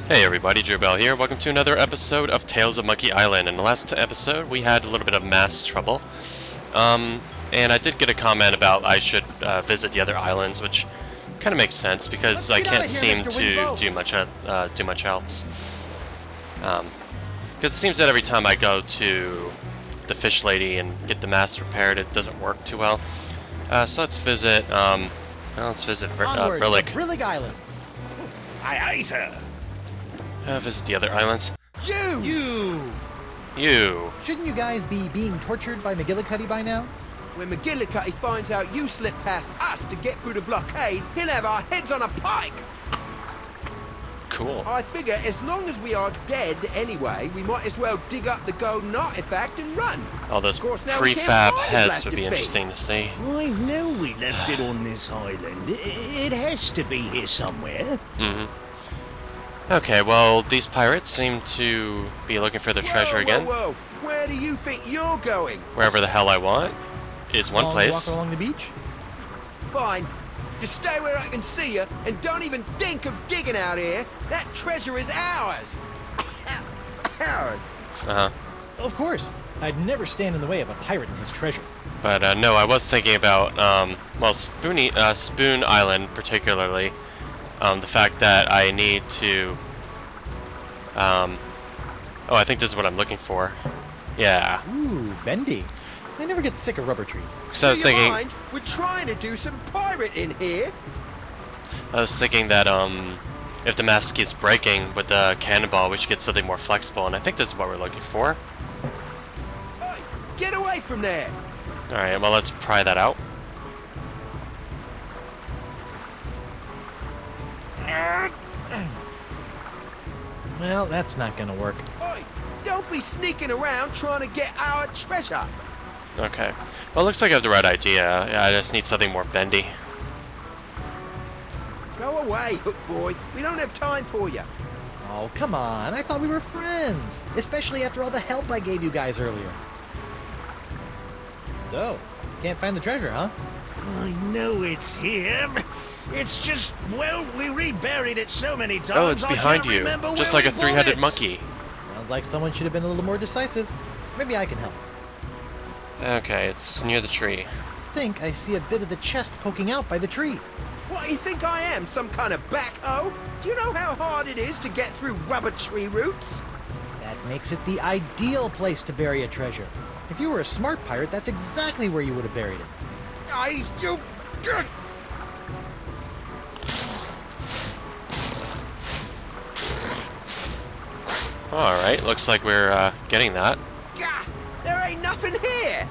Hey everybody, Joe Bell here. Welcome to another episode of Tales of Monkey Island. In the last episode, we had a little bit of mast trouble. And I did get a comment about I should visit the other islands, which kind of makes sense because I can't seem to do much else. Because it seems that every time I go to the fish lady and get the mast repaired, it doesn't work too well. So let's visit. Brillig Island. Aye, aye, sir. Visit the other islands. You! Shouldn't you guys be being tortured by McGillicuddy by now? When McGillicuddy finds out you slip past us to get through the blockade, he'll have our heads on a pike! Cool. I figure as long as we are dead anyway, we might as well dig up the golden artifact and run. All those now we can't prefab find heads last would be defeat. interesting to see. I know we left it on this island. It has to be here somewhere. Okay, well, these pirates seem to be looking for their treasure again. Whoa. Where do you think you're going? Wherever the hell I want is one place. Walk along the beach? Fine. Just stay where I can see you, and don't even think of digging out here. That treasure is ours. Ours. Of course. I'd never stand in the way of a pirate and his treasure. But no, I was thinking about, well, Spoon Island particularly. The fact that I need to, oh, I think this is what I'm looking for. Yeah. Ooh, bendy. I never get sick of rubber trees. So I was thinking, We're trying to do some pirating here. I was thinking that, if the mast keeps breaking with the cannonball, we should get something more flexible, and I think this is what we're looking for. Oi, get away from there. Alright, well, let's pry that out. Well, that's not gonna work. Oi, don't be sneaking around trying to get our treasure. Okay. Well, it looks like I have the right idea. Yeah, I just need something more bendy. Go away, Hook Boy. We don't have time for you. Oh, come on. I thought we were friends. Especially after all the help I gave you guys earlier. So, can't find the treasure, huh? I know it's here. It's just, well, we reburied it so many times. Oh, it's I behind can't you. remember Just where like a we put three-headed it. monkey. Sounds like someone should have been a little more decisive. Maybe I can help. Okay, it's near the tree. I think I see a bit of the chest poking out by the tree. What do you think I am, some kind of backhoe? Do you know how hard it is to get through rubber tree roots? That makes it the ideal place to bury a treasure. If you were a smart pirate, that's exactly where you would have buried it. You... Alright, looks like we're getting that. Gah, there ain't nothing here.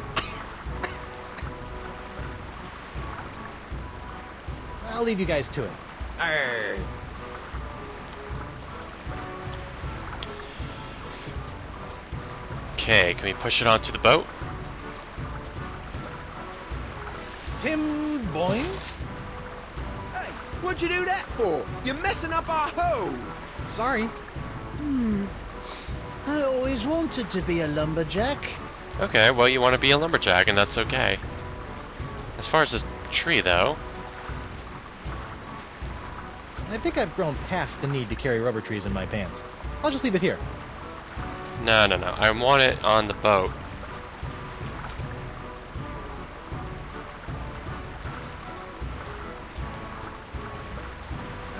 I'll leave you guys to it. Arr. Okay, can we push it onto the boat? Tim Boyne? Hey, what'd you do that for? You're messing up our hoe. Sorry. I always wanted to be a lumberjack. Okay, well, you want to be a lumberjack, and that's okay. As far as this tree, though... I think I've grown past the need to carry rubber trees in my pants. I'll just leave it here. No. I want it on the boat.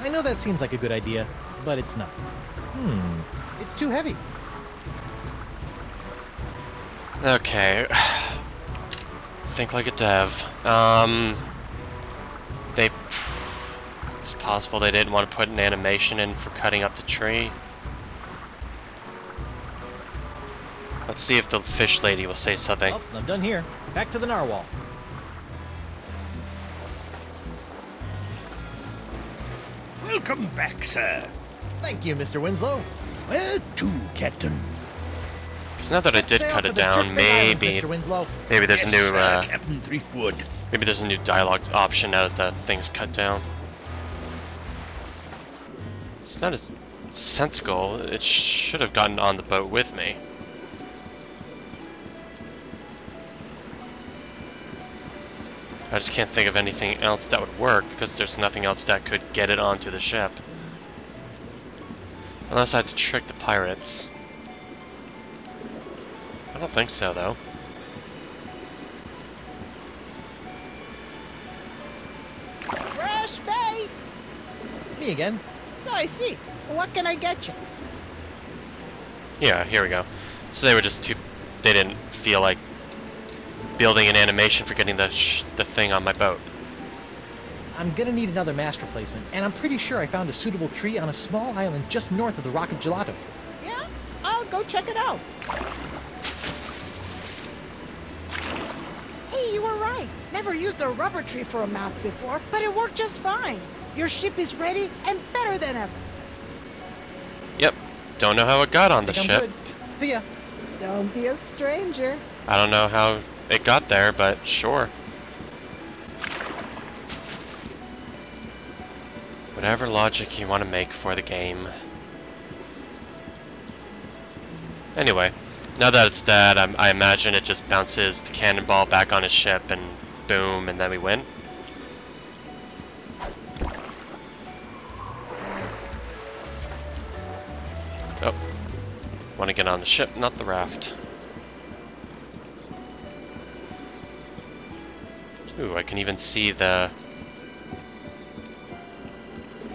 I know that seems like a good idea, but it's not. It's too heavy. Okay. Think like a dev. It's possible they didn't want to put an animation in for cutting up the tree. Let's see if the fish lady will say something. Well, I'm done here. Back to the Narwhal. Welcome back, sir. Thank you, Mr. Winslow. Where to, Captain? Because now that I did Sail cut for it the down, Driftwood Islands, maybe Mr. Winslow. there's Yes, a new sir, Captain Threepwood. maybe there's a new dialogue option now that the thing's cut down. It's not as sensical. It should have gotten on the boat with me. I just can't think of anything else that would work because there's nothing else that could get it onto the ship. Unless I had to trick the pirates. I don't think so, though. Fresh bait! Me again. So I see. What can I get you? Yeah, here we go. So they were just too... They didn't feel like building an animation for getting the thing on my boat. I'm gonna need another mast replacement, and I'm pretty sure I found a suitable tree on a small island just north of the Rock of Gelato. Yeah? I'll go check it out. Hey, you were right. Never used a rubber tree for a mast before, but it worked just fine. Your ship is ready and better than ever. Yep. Don't know how it got on the Think I'm ship. good. See ya. Don't be a stranger. I don't know how it got there, but sure. Whatever logic you want to make for the game. Anyway, now that it's dead, I imagine it just bounces the cannonball back on his ship and boom, and then we win. Oh. Want to get on the ship, not the raft. Ooh, I can even see the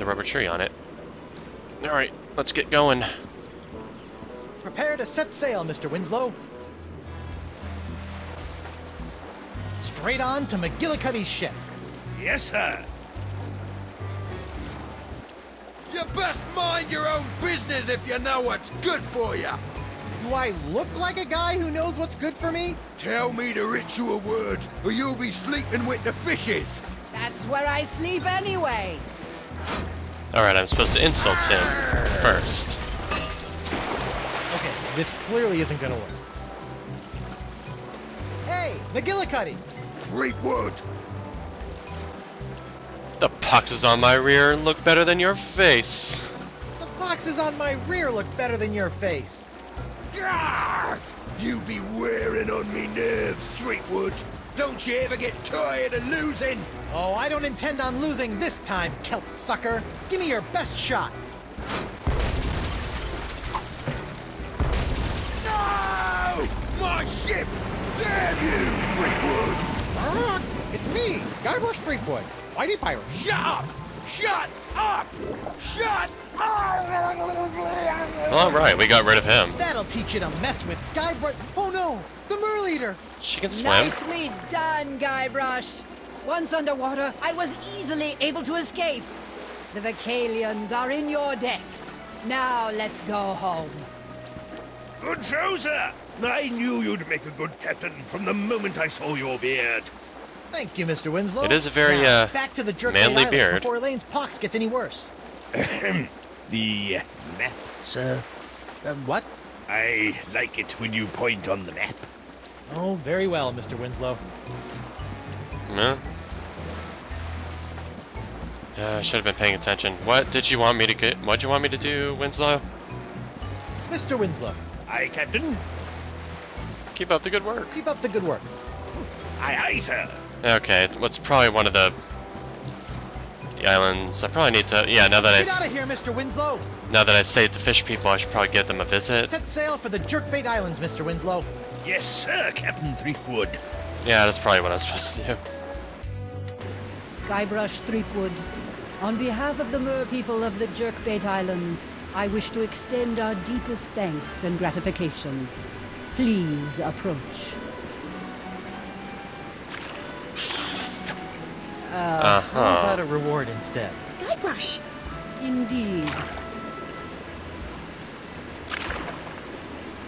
rubber tree on it. Alright, let's get going. Prepare to set sail, Mr. Winslow. Straight on to McGillicuddy's ship. Yes, sir. You best mind your own business if you know what's good for you. Do I look like a guy who knows what's good for me? Tell me the ritual words, or you'll be sleeping with the fishes. That's where I sleep anyway. Alright, I'm supposed to insult him first. Okay, this clearly isn't gonna work. Hey, McGillicuddy! Fleetwood. The poxes on my rear look better than your face. The boxes on my rear look better than your face. Grrr! You be wearing on me nerves, Fleetwood. Don't you ever get tired of losing? Oh, I don't intend on losing this time, kelp sucker. Give me your best shot. No! My ship! Damn you, Fleetwood! It's me, Guybrush Threepwood, Whitey Pirate. Shut up! Shut up! Shut up! Alright, we got rid of him. That'll teach you to mess with Guybrush. Oh no, the Merleader. She can swim. Nicely done, Guybrush. Once underwater, I was easily able to escape. The Vocalians are in your debt. Now let's go home. Good show, sir. I knew you'd make a good captain from the moment I saw your beard. Thank you, Mr. Winslow. It is a very, now, back to the Jerkbait manly Islands beard. before Elaine's pox gets any worse. The map, sir. What? I like it when you point on the map. Oh, very well, Mr. Winslow. Yeah. I should have been paying attention. What did you want me to get? What'd you want me to do, Winslow? Mr. Winslow, Aye, Captain. Keep up the good work. keep up the good work. Aye, aye, sir. Okay, what's probably one of the islands? I probably need to. Yeah, now that Get out of here, Mr. Winslow. now that I saved the fish people, I should probably give them a visit. Set sail for the Jerkbait Islands, Mr. Winslow. Yes, sir, Captain Threepwood. Yeah, that's probably what I was supposed to do. Guybrush Threepwood, on behalf of the Mer people of the Jerkbait Islands, I wish to extend our deepest thanks and gratification. Please approach. How about a reward instead? Guybrush! Indeed.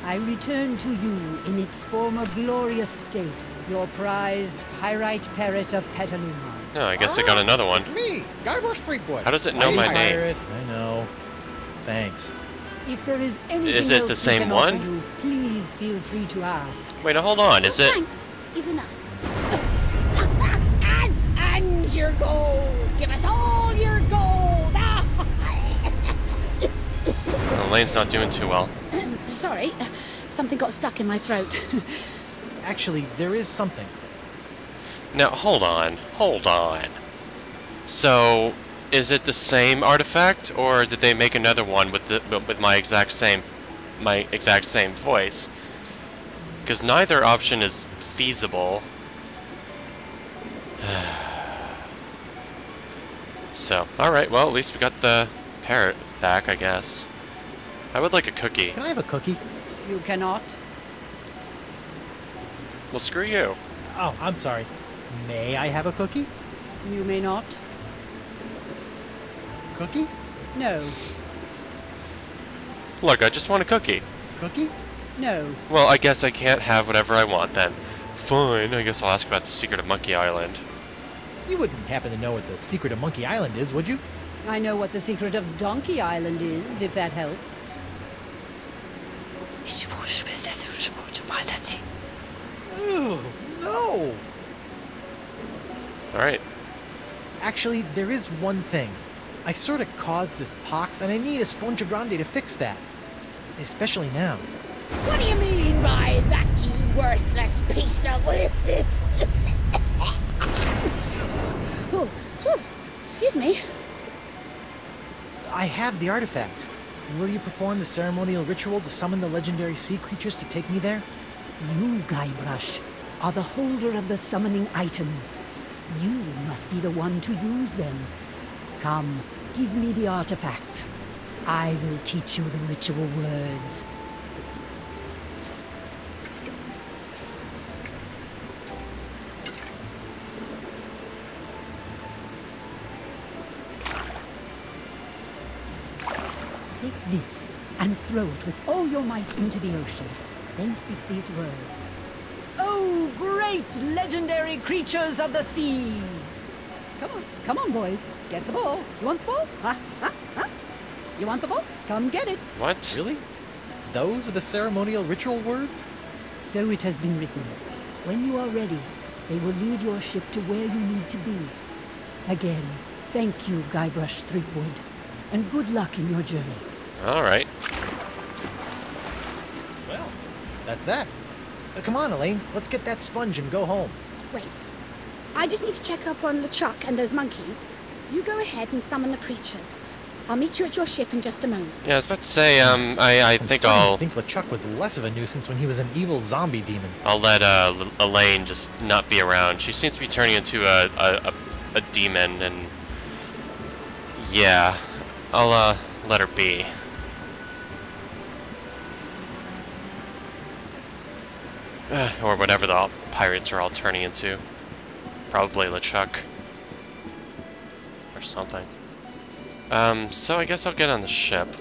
I return to you in its former glorious state, your prized pyrite parrot of Petaluma. No, I guess I got another one. It's me, Guybrush Threepwood. How does it know Whitey my name? Pirate. I know. Thanks. If there is anything Is it else the we same can offer one? you, please feel free to ask. Wait, hold on. Is it? Thanks is enough. and your gold! Give us all your gold! Elaine's not doing too well. Sorry, something got stuck in my throat. Actually, there is something. Now, hold on. Hold on. So, is it the same artifact, or did they make another one with my exact same voice? Because neither option is feasible. So, alright, well, at least we got the parrot back, I guess. I would like a cookie. Can I have a cookie? You cannot. Well, screw you. Oh, I'm sorry. May I have a cookie? You may not. Cookie? No. Look, I just want a cookie. Cookie? No. Well, I guess I can't have whatever I want then. Fine, I guess I'll ask about the secret of Monkey Island. You wouldn't happen to know what the secret of Monkey Island is, would you? I know what the secret of Donkey Island is, if that helps. Ew, no! Alright. Actually, there is one thing. I sort of caused this pox, and I need a sponge grande to fix that. Especially now. What do you mean by that, you worthless piece of... Excuse me. I have the artifacts. Will you perform the ceremonial ritual to summon the legendary sea creatures to take me there? You, Guybrush, are the holder of the summoning items. You must be the one to use them. Come, give me the artifact. I will teach you the ritual words. Take this and throw it with all your might into the ocean. Then speak these words. Oh, great legendary creatures of the sea! Come on, boys. Get the ball. You want the ball? Huh? You want the ball? Come get it. What? Really? Those are the ceremonial ritual words? So it has been written. When you are ready, they will lead your ship to where you need to be. Again, thank you, Guybrush Threepwood, and good luck in your journey. Alright. Well, that's that. Come on, Elaine. Let's get that sponge and go home. Wait. I just need to check up on LeChuck and those monkeys. You go ahead and summon the creatures. I'll meet you at your ship in just a moment. Yeah, I was about to say, I think I think LeChuck was less of a nuisance when he was an evil zombie demon. I'll let Elaine just not be around. She seems to be turning into a demon, and yeah, I'll let her be. Or whatever the pirates are all turning into. Probably LeChuck. Or something. So I guess I'll get on the ship.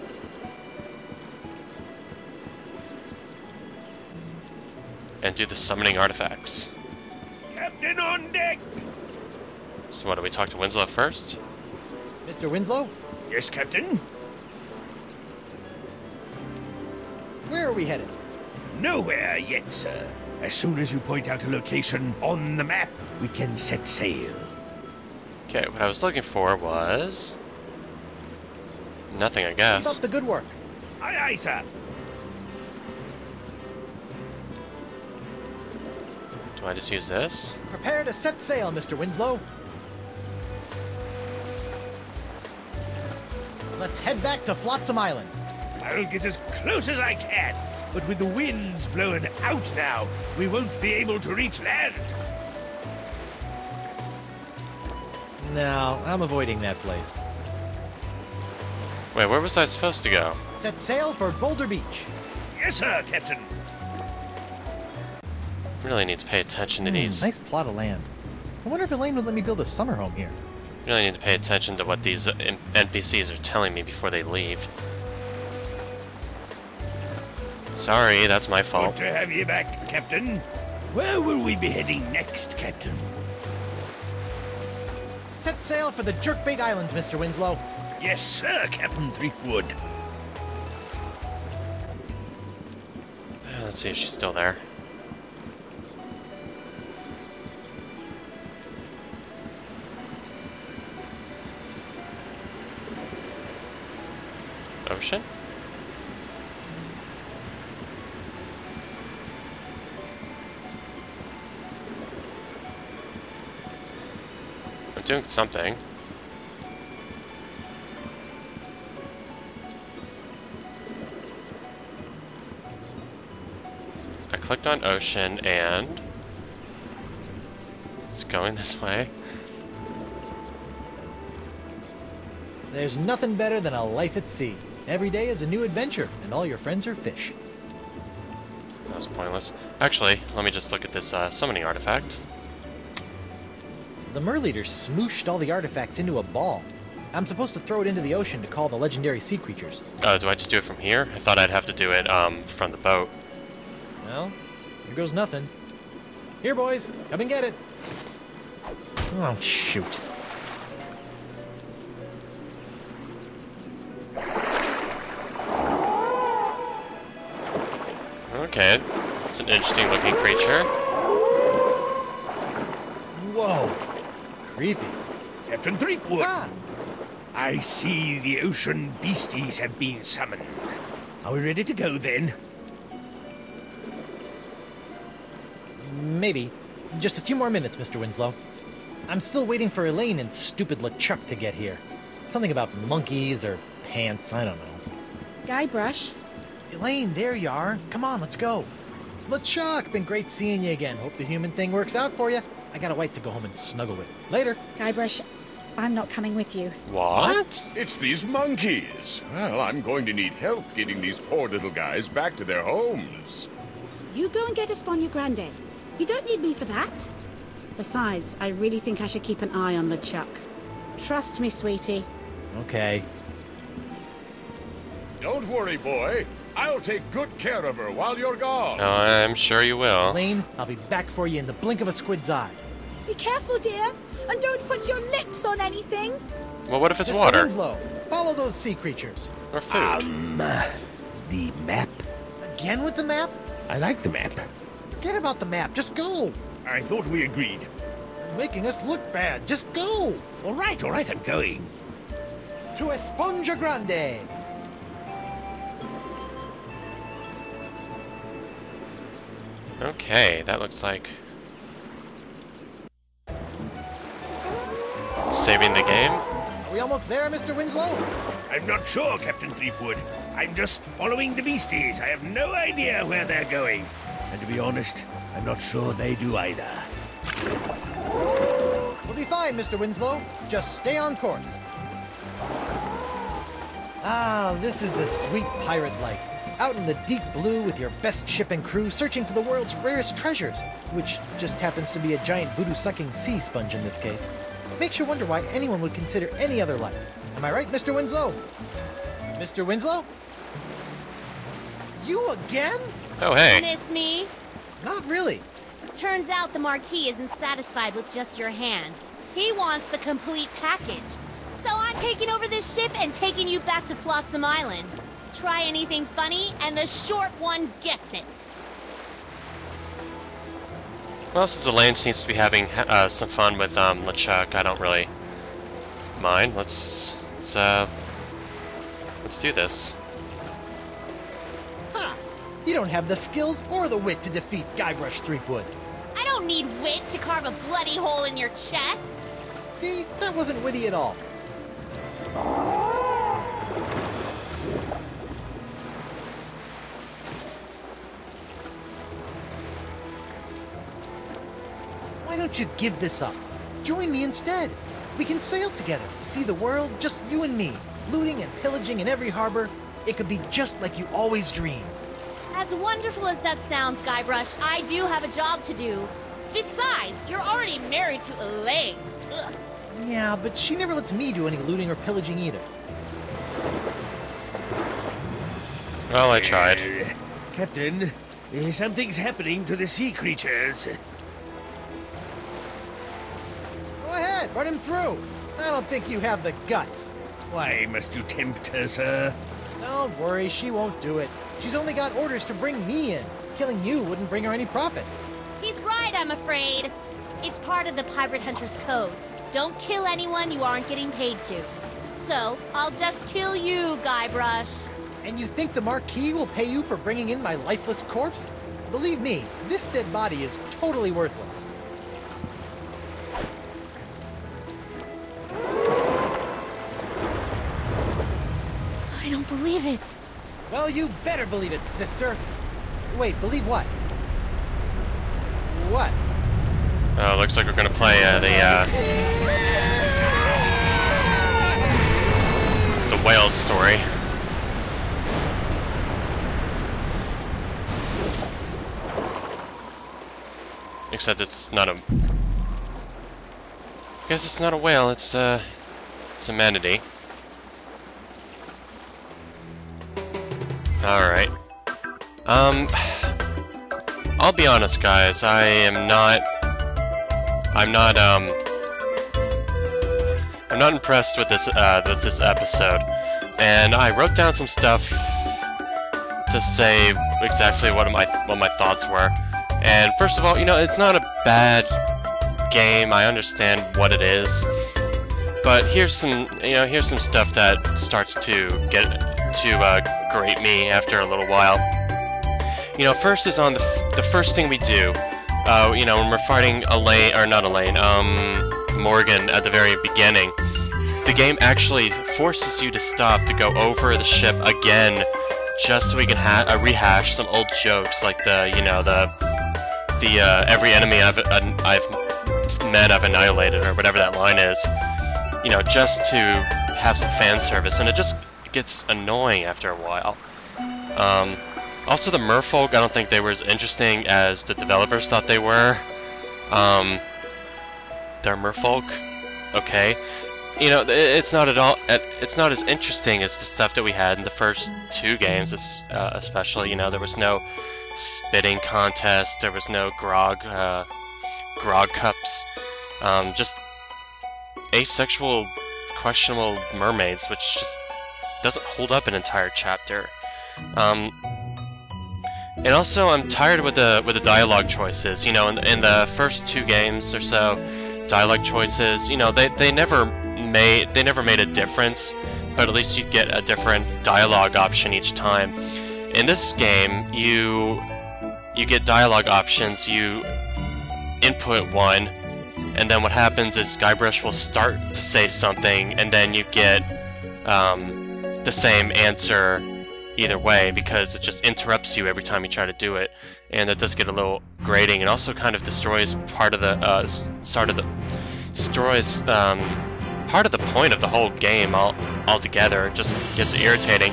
And do the summoning artifacts. Captain on deck! So what, do we talk to Winslow first? Mr. Winslow? Yes, Captain? Where are we headed? Nowhere yet, sir. As soon as you point out a location on the map, we can set sail. Okay, what I was looking for was... nothing, I Keep guess. up the good work. Aye, aye, sir. Do I just use this? Prepare to set sail, Mr. Winslow. Let's head back to Flotsam Island. I'll get as close as I can. But with the winds blowing out now, we won't be able to reach land. No, I'm avoiding that place. Wait, where was I supposed to go? Set sail for Boulder Beach. Yes, sir, Captain. Really need to pay attention to these. Nice plot of land. I wonder if Elaine would let me build a summer home here. Really need to pay attention to what these NPCs are telling me before they leave. Sorry, that's my Good fault. to have you back, Captain. Where will we be heading next, Captain? Set sail for the Jerkbait Islands, Mr. Winslow. Yes, sir, Captain Threepwood. Let's see if she's still there. Ocean? I'm doing something. clicked on ocean and it's going this way. There's nothing better than a life at sea. Every day is a new adventure, and all your friends are fish. That was pointless. Actually, let me just look at this summoning artifact. The Merleader smooshed all the artifacts into a ball. I'm supposed to throw it into the ocean to call the legendary sea creatures. Oh, do I just do it from here? I thought I'd have to do it from the boat. Well, here goes nothing. Here, boys, come and get it. Oh, shoot. Okay, it's an interesting looking creature. Whoa. Creepy. Captain Threepwood, Ah! I see the ocean beasties have been summoned. Are we ready to go then? Maybe. Just a few more minutes, Mr. Winslow. I'm still waiting for Elaine and stupid LeChuck to get here. Something about monkeys or pants, I don't know. Guybrush, Elaine, there you are. Come on, let's go. LeChuck, been great seeing you again. Hope the human thing works out for you. I got a wife to go home and snuggle with. Later. Guybrush, I'm not coming with you. What? It's these monkeys. Well, I'm going to need help getting these poor little guys back to their homes. You go and get us Bon your Grande. You don't need me for that. Besides, I really think I should keep an eye on LeChuck. Trust me, sweetie. Okay. Don't worry, boy. I'll take good care of her while you're gone. Oh, I'm sure you will. Elaine, I'll be back for you in the blink of a squid's eye. Be careful, dear, and don't put your lips on anything. Well, what if it's Mr. water? Winslow, follow those sea creatures. Or food? The map. Again with the map? I like the map. Forget about the map. Just go. I thought we agreed. You're making us look bad. Just go. All right, I'm going. To Esponja Grande. Okay, that looks like saving the game. Are we almost there, Mr. Winslow? I'm not sure, Captain Threepwood. I'm just following the beasties. I have no idea where they're going. And to be honest, I'm not sure they do either. We'll be fine, Mr. Winslow. Just stay on course. Ah, this is the sweet pirate life. Out in the deep blue with your best ship and crew searching for the world's rarest treasures, which just happens to be a giant voodoo-sucking sea sponge in this case. Makes you wonder why anyone would consider any other life. Am I right, Mr. Winslow? Mr. Winslow? You again? Oh, hey. Miss me? Not really. Turns out the Marquis isn't satisfied with just your hand. He wants the complete package. So I'm taking over this ship and taking you back to Flotsam Island. Try anything funny, and the short one gets it. Well, since Elaine seems to be having some fun with LeChuck, I don't really mind. Let's do this. Ha! You don't have the skills or the wit to defeat Guybrush Threepwood. I don't need wit to carve a bloody hole in your chest. See, that wasn't witty at all. Why don't you give this up? Join me instead. We can sail together, see the world, just you and me, looting and pillaging in every harbor. It could be just like you always dreamed. As wonderful as that sounds, Guybrush, I do have a job to do. Besides, you're already married to Elaine. Ugh. Yeah, but she never lets me do any looting or pillaging either. Well, I tried. Captain, something's happening to the sea creatures. Go ahead, run him through. I don't think you have the guts. Why must you tempt her, sir? Don't worry, she won't do it. She's only got orders to bring me in. Killing you wouldn't bring her any profit. He's right, I'm afraid. It's part of the Pirate Hunter's Code. Don't kill anyone you aren't getting paid to. So, I'll just kill you, Guybrush. And you think the Marquis will pay you for bringing in my lifeless corpse? Believe me, this dead body is totally worthless. I don't believe it. Well, you better believe it, sister. Wait, believe what? What? Oh, looks like we're gonna play the whale story. Except it's not a. I guess it's not a whale. It's a manatee. All right. I'll be honest, guys. I'm not impressed with this episode, and I wrote down some stuff to say exactly what my thoughts were. And first of all, you know, it's not a bad game. I understand what it is, but here's some stuff that starts to grate me after a little while. You know, first is on the first thing we do. You know, when we're fighting Morgan at the very beginning, the game actually forces you to stop to go over the ship again, just so we can rehash some old jokes, like every enemy I've met I've annihilated, or whatever that line is. You know, just to have some fan service, and it just gets annoying after a while. Also, the merfolk, I don't think they were as interesting as the developers thought they were. They're merfolk, okay. You know, it's not as interesting as the stuff that we had in the first two games, especially. You know, there was no spitting contest, there was no grog cups, just asexual, questionable mermaids, which just doesn't hold up an entire chapter. And also, I'm tired with the dialogue choices. You know, in the first two games or so, dialogue choices, you know, they never made a difference, but at least you'd get a different dialogue option each time. In this game, you get dialogue options. You input one, and then what happens is Guybrush will start to say something, and then you get the same answer either way, because it just interrupts you every time you try to do it, and it does get a little grating, and also kind of destroys part of the part of the point of the whole game altogether. It just gets irritating.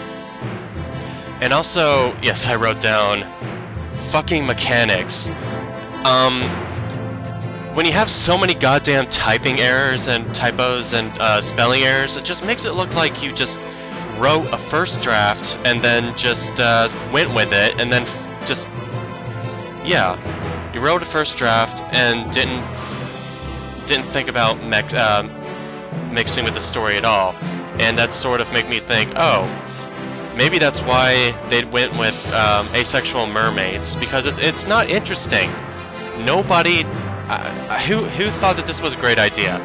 And also, yes, I wrote down fucking mechanics. When you have so many goddamn typing errors and typos and spelling errors, it just makes it look like you just wrote a first draft and then just went with it, and then you wrote a first draft and didn't think about mixing with the story at all, and that sort of made me think, oh, maybe that's why they went with asexual mermaids, because it's not interesting. Nobody who thought that this was a great idea.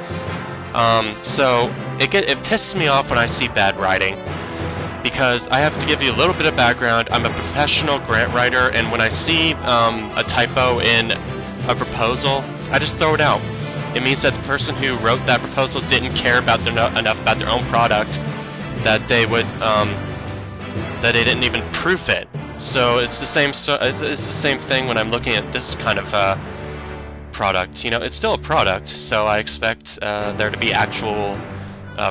So it pisses me off when I see bad writing, because I have to give you a little bit of background. I'm a professional grant writer, and when I see a typo in a proposal, I just throw it out. It means that the person who wrote that proposal didn't care about enough about their own product that they would that they didn't even proof it. So it's the same. It's the same thing when I'm looking at this kind of product. You know, it's still a product, so I expect there to be actual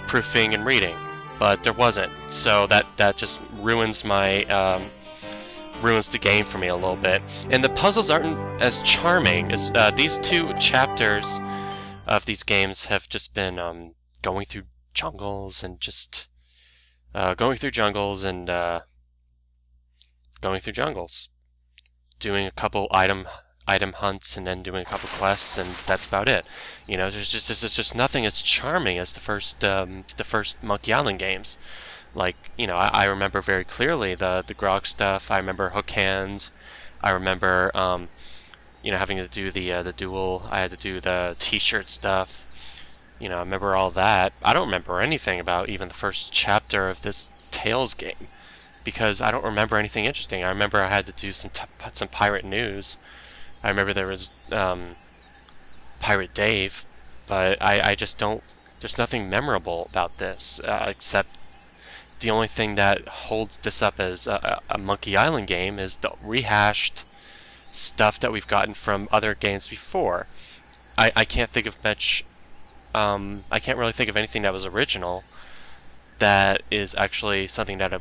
proofing and reading, but there wasn't. So that just ruins my ruins the game for me a little bit. And the puzzles aren't as charming as these two chapters of these games have just been going through jungles and just going through jungles, doing a couple item hunts, and then doing a couple quests, and that's about it. You know, there's just nothing as charming as the first Monkey Island games. Like, you know, I remember very clearly the grog stuff. I remember hook hands. I remember you know, having to do the duel. I had to do the T-shirt stuff. You know, I remember all that. I don't remember anything about even the first chapter of this Tales game, because I don't remember anything interesting. I remember I had to do some pirate news. I remember there was Pirate Dave, but I just don't. There's nothing memorable about this except the only thing that holds this up as a Monkey Island game is the rehashed stuff that we've gotten from other games before. I can't think of much. I can't really think of anything that was original that is actually something that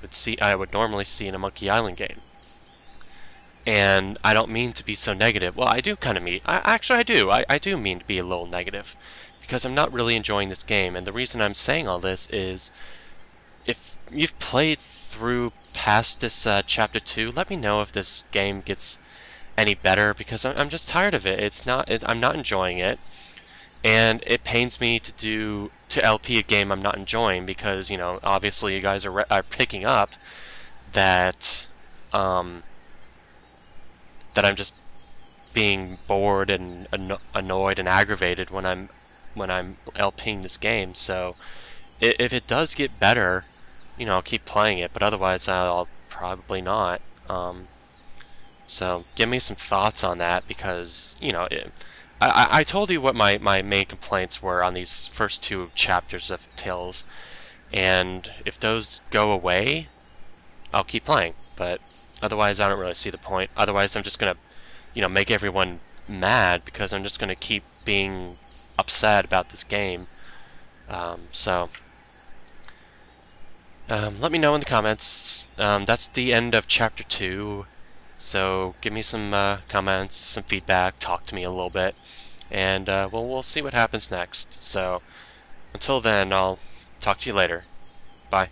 I would normally see in a Monkey Island game. And I don't mean to be so negative. Well, I do kind of mean. I do. I do mean to be a little negative, because I'm not really enjoying this game. And the reason I'm saying all this is, if you've played through past this chapter 2, let me know if this game gets any better, because I'm just tired of it. I'm not enjoying it, and it pains me to LP a game I'm not enjoying, because, you know, obviously you guys are picking up that that I'm just being bored and annoyed and aggravated when I'm LPing this game. So if it does get better, you know, I'll keep playing it, but otherwise I'll probably not. So give me some thoughts on that, because, you know, I told you what my main complaints were on these first 2 chapters of Tales, and if those go away, I'll keep playing, but otherwise I don't really see the point. Otherwise I'm just gonna, you know, make everyone mad, because I'm just gonna keep being upset about this game. Let me know in the comments. That's the end of chapter 2. So give me some comments, some feedback, talk to me a little bit, and we'll see what happens next. So until then, I'll talk to you later. Bye.